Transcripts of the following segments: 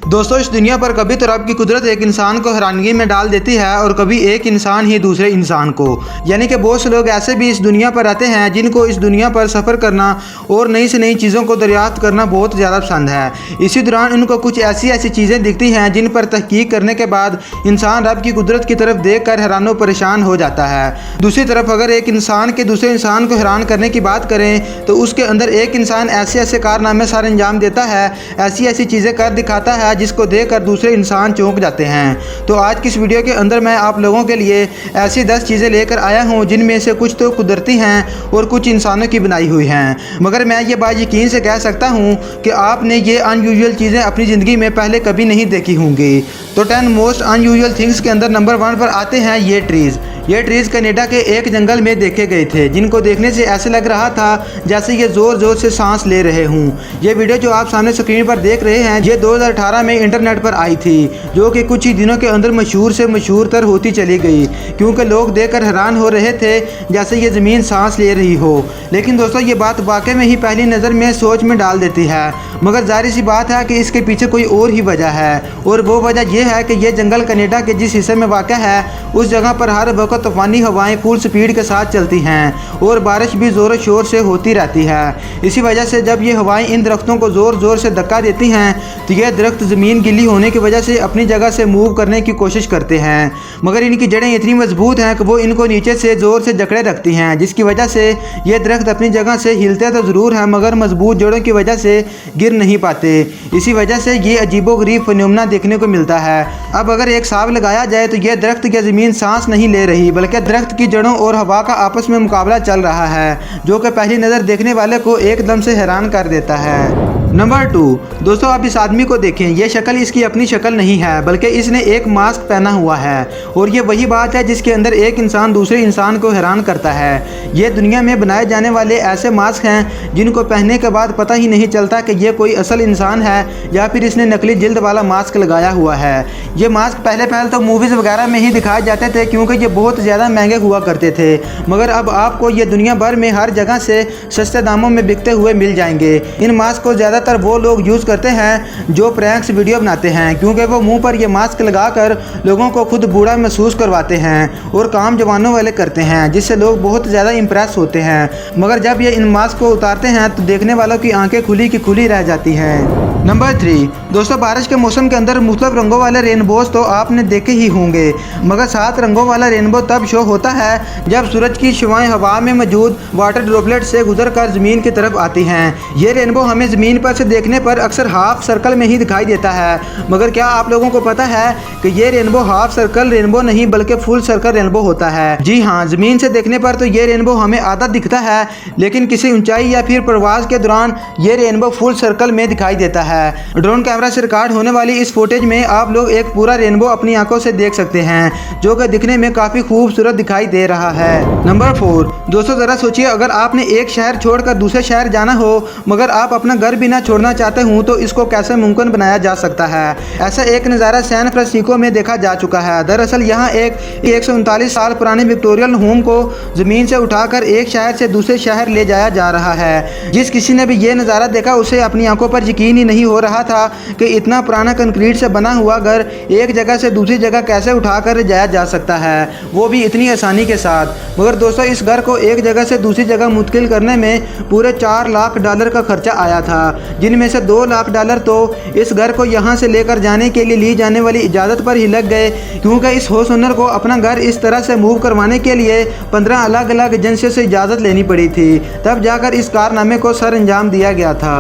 दोस्तों, इस दुनिया पर कभी तो रब की कुदरत एक इंसान को हैरानगी में डाल देती है और कभी एक इंसान ही दूसरे इंसान को। यानी कि बहुत से लोग ऐसे भी इस दुनिया पर रहते हैं जिनको इस दुनिया पर सफ़र करना और नई से नई चीज़ों को दरियाफ्त करना बहुत ज़्यादा पसंद है। इसी दौरान उनको कुछ ऐसी चीज़ें दिखती हैं जिन पर तहकीक करने के बाद इंसान रब की कुदरत की तरफ देख कर हैरान परेशान हो जाता है। दूसरी तरफ अगर एक इंसान के दूसरे इंसान को हैरान करने की बात करें तो उसके अंदर एक इंसान ऐसे कारनामे सारे अंजाम देता है, ऐसी चीज़ें कर दिखाता है जिसको देखकर दूसरे इंसान चौंक जाते हैं। तो आज की इस वीडियो के अंदर मैं आप लोगों के लिए ऐसी 10 चीज़ें लेकर आया हूं जिनमें से कुछ तो कुदरती हैं और कुछ इंसानों की बनाई हुई हैं। मगर मैं ये बात यकीन से कह सकता हूं कि आपने ये अनयूजुअल चीज़ें अपनी ज़िंदगी में पहले कभी नहीं देखी होंगी। तो 10 मोस्ट अनयूजुअल थिंग्स के अंदर नंबर 1 पर आते हैं ये ट्रीज़। ये ट्रीज़ कनाडा के एक जंगल में देखे गए थे जिनको देखने से ऐसे लग रहा था जैसे ये ज़ोर से सांस ले रहे हों। ये वीडियो जो आप सामने स्क्रीन पर देख रहे हैं ये 2018 में इंटरनेट पर आई थी, जो कि कुछ ही दिनों के अंदर मशहूर से मशहूर तर होती चली गई, क्योंकि लोग देखकर हैरान हो रहे थे जैसे ये ज़मीन सांस ले रही हो। लेकिन दोस्तों, ये बात वाकई में ही पहली नज़र में सोच में डाल देती है, मगर जाहिर सी बात है कि इसके पीछे कोई और ही वजह है। और वो वजह यह है कि यह जंगल कनाडा के जिस हिस्से में वाक़ है उस जगह पर हर वक्त तूफ़ानी हवाएं फुल स्पीड के साथ चलती हैं और बारिश भी ज़ोर शोर से होती रहती है। इसी वजह से जब ये हवाएं इन दरख्तों को ज़ोर से धक्का देती हैं तो ये दरख्त ज़मीन गीली होने की वजह से अपनी जगह से मूव करने की कोशिश करते हैं, मगर इनकी जड़ें इतनी मजबूत हैं कि वो इनको नीचे से ज़ोर से जकड़े रखती हैं, जिसकी वजह से ये दरख्त अपनी जगह से हिलते तो ज़रूर हैं मगर मजबूत जड़ों की वजह से गिर नहीं पाते। इसी वजह से ये अजीबोगरीब फिनोमेना देखने को मिलता है। अब अगर एक हिसाब लगाया जाए तो यह दरख्त या ज़मीन सांस नहीं ले रही, बल्कि दरख्त की जड़ों और हवा का आपस में मुकाबला चल रहा है, जो कि पहली नज़र देखने वाले को एकदम से हैरान कर देता है। नंबर 2, दोस्तों आप इस आदमी को देखें। ये शक्ल इसकी अपनी शक्ल नहीं है, बल्कि इसने एक मास्क पहना हुआ है और ये वही बात है जिसके अंदर एक इंसान दूसरे इंसान को हैरान करता है। ये दुनिया में बनाए जाने वाले ऐसे मास्क हैं जिनको पहनने के बाद पता ही नहीं चलता कि ये कोई असल इंसान है या फिर इसने नकली जिल्द वाला मास्क लगाया हुआ है। ये मास्क पहले तो मूवीज़ वगैरह में ही दिखाए जाते थे क्योंकि ये बहुत ज़्यादा महंगे हुआ करते थे, मगर अब आपको ये दुनिया भर में हर जगह से सस्ते दामों में बिकते हुए मिल जाएंगे। इन मास्क को ज़्यादातर वो लोग यूज़ करते हैं जो प्रैंक्स वीडियो बनाते हैं, क्योंकि वो मुंह पर ये मास्क लगाकर लोगों को खुद बूढ़ा महसूस करवाते हैं और काम जवानों वाले करते हैं, जिससे लोग बहुत ज़्यादा इंप्रेस होते हैं। मगर जब ये इन मास्क को उतारते हैं तो देखने वालों की आंखें खुली की खुली रह जाती हैं। नंबर 3, दोस्तों बारिश के मौसम के अंदर मुख्तलिफ रंगों वाले रेनबोज तो आपने देखे ही होंगे, मगर 7 रंगों वाला रेनबो तब शो होता है जब सूरज की शुआएं हवा में मौजूद वाटर ड्रॉपलेट से गुजरकर ज़मीन की तरफ आती हैं। ये रेनबो हमें ज़मीन पर से देखने पर अक्सर हाफ सर्कल में ही दिखाई देता है, मगर क्या आप लोगों को पता है कि ये रेनबो हाफ सर्कल रेनबो नहीं बल्कि फुल सर्कल रेनबो होता है। जी हाँ, ज़मीन से देखने पर तो ये रेनबो हमें आधा दिखता है, लेकिन किसी ऊंचाई या फिर प्रवास के दौरान ये रेनबो फुल सर्कल में दिखाई देता है। ड्रोन कैमरा से रिकॉर्ड होने वाली इस फुटेज में आप लोग एक पूरा रेनबो अपनी आंखों से देख सकते हैं, जो कि दिखने में काफ़ी खूबसूरत दिखाई दे रहा है। नंबर 4, दोस्तों ज़रा सोचिए, अगर आपने एक शहर छोड़कर दूसरे शहर जाना हो मगर आप अपना घर भी ना छोड़ना चाहते हूँ तो इसको कैसे मुमकिन बनाया जा सकता है। ऐसा एक नज़ारा सैन फ्रांसिस्को में देखा जा चुका है। दरअसल यहाँ एक 139 साल पुराने विक्टोरियल होम को ज़मीन से उठाकर एक शहर से दूसरे शहर ले जाया जा रहा है। जिस किसी ने भी ये नज़ारा देखा उसे अपनी आंखों पर यकीन ही नहीं हो रहा था कि इतना पुराना कंक्रीट से बना हुआ घर एक जगह से दूसरी जगह कैसे उठाकर ले जाया जा सकता है, वो भी इतनी आसानी के साथ। मगर दोस्तों, इस घर को एक जगह से दूसरी जगह मुंतकिल करने में पूरे $4 लाख का खर्चा आया था, जिनमें से $2 लाख तो इस घर को यहाँ से लेकर जाने के लिए ली जाने वाली इजाज़त पर ही लग गए, क्योंकि इस हाउस ओनर को अपना घर इस तरह से मूव करवाने के लिए 15 अलग अलग एजेंसियों से इजाज़त लेनी पड़ी थी, तब जाकर इस कारनामे को सर अंजाम दिया गया था।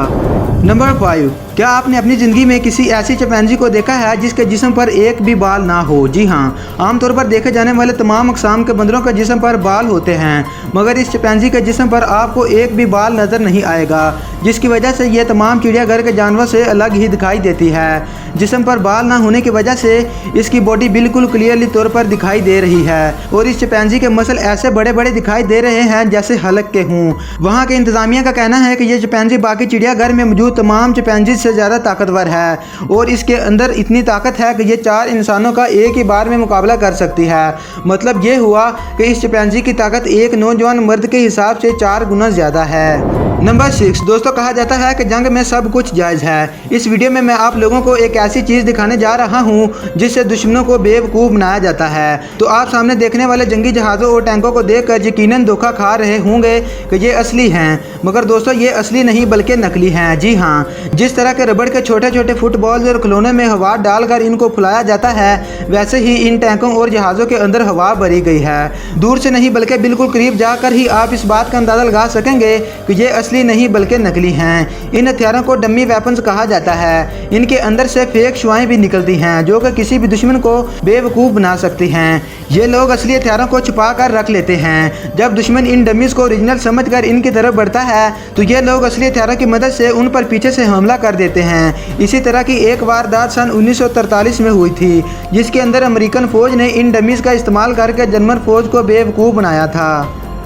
नंबर 5, क्या आपने अपनी ज़िंदगी में किसी ऐसी चिंपैंजी को देखा है जिसके जिस्म पर एक भी बाल ना हो? जी हाँ, आमतौर पर देखे जाने वाले तमाम अक़साम के बंदरों के जिस्म पर बाल होते हैं, मगर इस चिंपैंजी के जिस्म पर आपको एक भी बाल नज़र नहीं आएगा, जिसकी वजह से ये तमाम चिड़ियाघर के जानवरों से अलग ही दिखाई देती है। जिस्म पर बाल ना होने की वजह से इसकी बॉडी बिल्कुल क्लियरली तौर पर दिखाई दे रही है और इस चिंपैंजी के मसल ऐसे बड़े बड़े दिखाई दे रहे हैं जैसे हलक के हों। वहाँ के इंतज़ामिया का कहना है कि ये चिंपैंजी बाकी चिड़ियाघर में मौजूद तमाम चिंपैंजी से ज़्यादा ताकतवर है और इसके अंदर इतनी ताकत है कि ये 4 इंसानों का एक ही बार में मुकाबला कर सकती है। मतलब ये हुआ कि इस चिंपैंजी की ताकत एक नौजवान मर्द के हिसाब से 4 गुना ज़्यादा है। नंबर 6 दोस्तों, कहा जाता है कि जंग में सब कुछ जायज़ है। इस वीडियो में मैं आप लोगों को एक ऐसी चीज़ दिखाने जा रहा हूं जिससे दुश्मनों को बेवकूफ़ बनाया जाता है। तो आप सामने देखने वाले जंगी जहाज़ों और टैंकों को देखकर यकीनन धोखा खा रहे होंगे कि ये असली हैं, मगर दोस्तों ये असली नहीं बल्कि नकली हैं। जी हाँ, जिस तरह के रबड़ के छोटे छोटे फुटबॉल्स और खिलौनों में हवा डालकर इनको फुलाया जाता है, वैसे ही इन टैंकों और जहाज़ों के अंदर हवा भरी गई है। दूर से नहीं बल्कि बिल्कुल करीब जाकर ही आप इस बात का अंदाज़ा लगा सकेंगे कि ये असली नहीं बल्कि नकली हैं। इन हथियारों को डम्मी वेपन्स कहा जाता है। इनके अंदर से फेक शुआएं भी निकलती हैं जो कि किसी भी दुश्मन को बेवकूफ़ बना सकती हैं। ये लोग असली हथियारों को छुपा कर रख लेते हैं। जब दुश्मन इन डमीज़ को ओरिजिनल समझकर इनकी तरफ बढ़ता है तो ये लोग असली हथियारों की मदद से उन पर पीछे से हमला कर देते हैं। इसी तरह की एक वारदात सन 1943 में हुई थी, जिसके अंदर अमेरिकन फ़ौज ने इन डमीज़ का इस्तेमाल करके जर्मन फ़ौज को बेवकूफ़ बनाया था।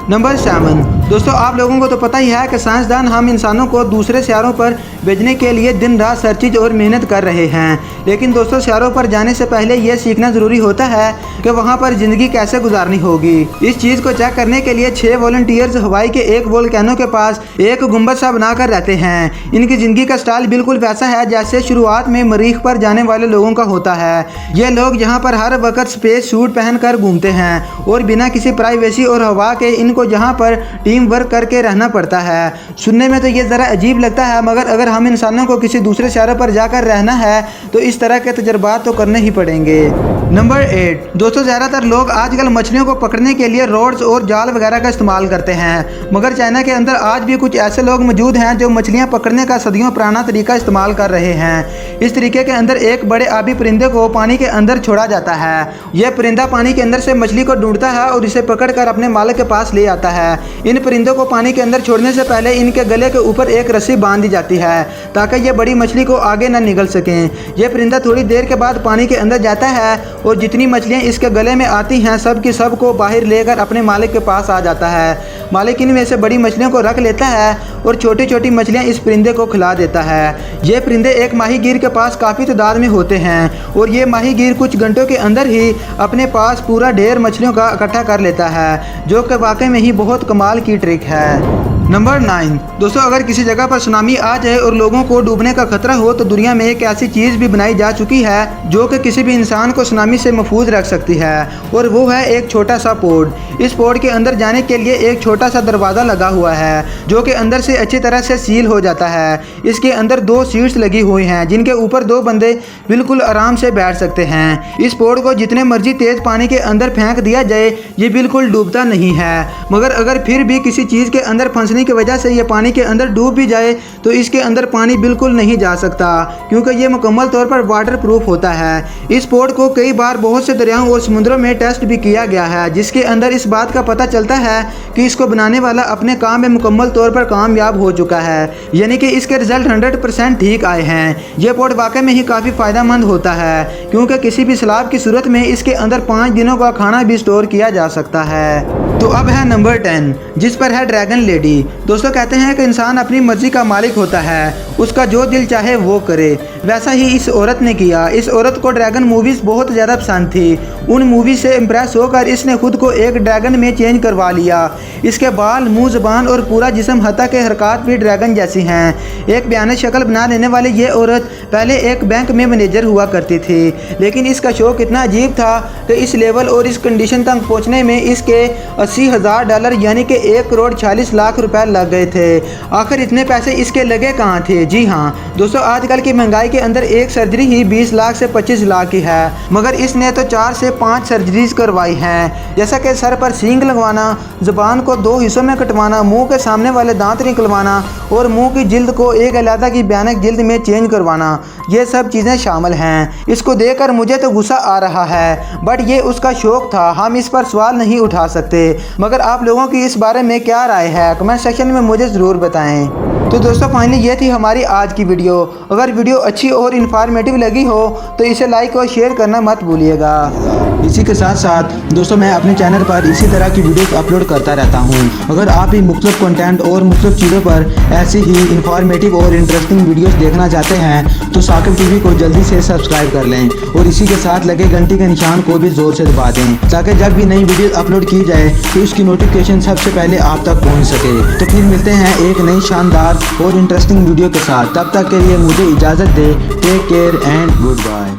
नंबर 7 दोस्तों, आप लोगों को तो पता ही है कि साइंसदान हम इंसानों को दूसरे सियारों पर भेजने के लिए दिन रात सर्चिज और मेहनत कर रहे हैं। लेकिन दोस्तों, सियारों पर जाने से पहले यह सीखना ज़रूरी होता है कि वहां पर ज़िंदगी कैसे गुजारनी होगी। इस चीज़ को चेक करने के लिए 6 वॉलंटियर्स हवाई के एक वोल्केनो के पास एक गुंबद सा बनाकर रहते हैं। इनकी ज़िंदगी का स्टाइल बिल्कुल वैसा है जैसे शुरुआत में मरीख पर जाने वाले लोगों का होता है। ये लोग यहाँ पर हर वक्त स्पेस सूट पहन कर घूमते हैं और बिना किसी प्राइवेसी और हवा के इनको यहाँ पर टीम वर्क करके रहना पड़ता है। सुनने में तो ये ज़रा अजीब लगता है, मगर अगर हम इंसानों को किसी दूसरे शहर पर जाकर रहना है तो इस तरह के तजुर्बात तो करने ही पड़ेंगे। नंबर 8 दोस्तों, ज़्यादातर लोग आजकल मछलियों को पकड़ने के लिए रोड्स और जाल वगैरह का इस्तेमाल करते हैं, मगर चाइना के अंदर आज भी कुछ ऐसे लोग मौजूद हैं जो मछलियाँ पकड़ने का सदियों पुराना तरीका इस्तेमाल कर रहे हैं। इस तरीके के अंदर एक बड़े आबी परिंदे को पानी के अंदर छोड़ा जाता है। यह परिंदा पानी के अंदर से मछली को ढूंढता है और इसे पकड़कर अपने मालिक के पास ले आता है। इन परिंदों को पानी के अंदर छोड़ने से पहले इनके गले के ऊपर एक रस्सी बांध दी जाती है ताकि ये बड़ी मछली को आगे न निगल सकें। यह परिंदा थोड़ी देर के बाद पानी के अंदर जाता है और जितनी मछलियां इसके गले में आती हैं सब की सब को बाहर लेकर अपने मालिक के पास आ जाता है। मालिक इनमें से बड़ी मछलियों को रख लेता है और छोटी छोटी मछलियां इस परिंदे को खिला देता है। ये परिंदे एक माहीगीर के पास काफ़ी तादाद में होते हैं और ये माहीगीर कुछ घंटों के अंदर ही अपने पास पूरा ढेर मछलियों का इकट्ठा कर लेता है, जो कि वाकई में ही बहुत कमाल की ट्रिक है। नंबर 9 दोस्तों, अगर किसी जगह पर सुनामी आ जाए और लोगों को डूबने का खतरा हो तो दुनिया में एक ऐसी चीज़ भी बनाई जा चुकी है जो कि किसी भी इंसान को सुनामी से महफूज रख सकती है, और वो है एक छोटा सा पोड। इस पोड के अंदर जाने के लिए एक छोटा सा दरवाज़ा लगा हुआ है जो कि अंदर से अच्छी तरह से सील हो जाता है। इसके अंदर 2 सीट्स लगी हुई हैं जिनके ऊपर 2 बंदे बिल्कुल आराम से बैठ सकते हैं। इस पोड को जितने मर्जी तेज़ पानी के अंदर फेंक दिया जाए ये बिल्कुल डूबता नहीं है, मगर अगर फिर भी किसी चीज़ के अंदर फंसने की वजह से ये पानी के अंदर डूब भी जाए तो इसके अंदर पानी बिल्कुल नहीं जा सकता, क्योंकि ये मुकम्मल तौर पर वाटर प्रूफ होता है। इस पोड को कई बार बहुत से दरियाओं और समुद्रों में टेस्ट भी किया गया है, जिसके अंदर इस बात का पता चलता है कि इसको बनाने वाला अपने काम में मुकम्मल तौर पर कामयाब हो चुका है, यानी कि इसके रिजल्ट 100% ठीक आए हैं। यह पोड वाकई में ही काफ़ी फ़ायदेमंद होता है, क्योंकि किसी भी सैलाब की सूरत में इसके अंदर 5 दिनों का खाना भी स्टोर किया जा सकता है। तो अब है नंबर 10 जिस पर है ड्रैगन लेडी। दोस्तों, कहते हैं कि इंसान अपनी मर्जी का मालिक होता है, उसका जो दिल चाहे वो करे। वैसा ही इस औरत ने किया। इस औरत को ड्रैगन मूवीज़ बहुत ज़्यादा पसंद थी। उन मूवी से इम्प्रेस होकर इसने खुद को एक ड्रैगन में चेंज करवा लिया। इसके बाल, मुंह, ज़बान और पूरा जिस्म हत्ता के हरकत भी ड्रैगन जैसी हैं। एक भयानक शक्ल बना लेने वाली ये औरत पहले एक बैंक में मैनेजर हुआ करती थी, लेकिन इसका शौक इतना अजीब था कि इस लेवल और इस कंडीशन तक पहुँचने में इसके $80,000 यानी कि 1,40,00,000 रुपए लग गए थे। आखिर इतने पैसे इसके लगे कहाँ थे? जी हाँ दोस्तों, आजकल की महंगाई के अंदर एक सर्जरी ही 20 लाख से 25 लाख की है, मगर इसने तो 4 से 5 सर्जरीज करवाई हैं, जैसा कि सर पर सींग लगवाना, ज़ुबान को 2 हिस्सों में कटवाना, मुंह के सामने वाले दांत निकलवाना और मुंह की जिल्द को एक अलग की भयानक जिल्द में चेंज करवाना। ये सब चीज़ें शामिल हैं। इसको देखकर मुझे तो गुस्सा आ रहा है, बट ये उसका शौक था, हम इस पर सवाल नहीं उठा सकते। मगर आप लोगों की इस बारे में क्या राय है कमेंट सेक्शन में मुझे ज़रूर बताएं। तो दोस्तों, फाइनली ये थी हमारी आज की वीडियो। अगर वीडियो अच्छी और इन्फॉर्मेटिव लगी हो तो इसे लाइक और शेयर करना मत भूलिएगा। इसी के साथ साथ दोस्तों मैं अपने चैनल पर इसी तरह की वीडियोस अपलोड करता रहता हूँ। अगर आप भी मुख्तलिफ कंटेंट और मुख्तलिफ चीज़ों पर ऐसी ही इंफॉर्मेटिव और इंटरेस्टिंग वीडियोस देखना चाहते हैं तो साकिब टीवी को जल्दी से सब्सक्राइब कर लें और इसी के साथ लगे घंटी के निशान को भी ज़ोर से दबा दें ताकि जब भी नई वीडियो अपलोड की जाए तो उसकी नोटिफिकेशन सबसे पहले आप तक पहुँच सके। तो फिर मिलते हैं एक नई शानदार और इंटरेस्टिंग वीडियो के साथ। तब तक के लिए मुझे इजाज़त दे। Take care and good bye.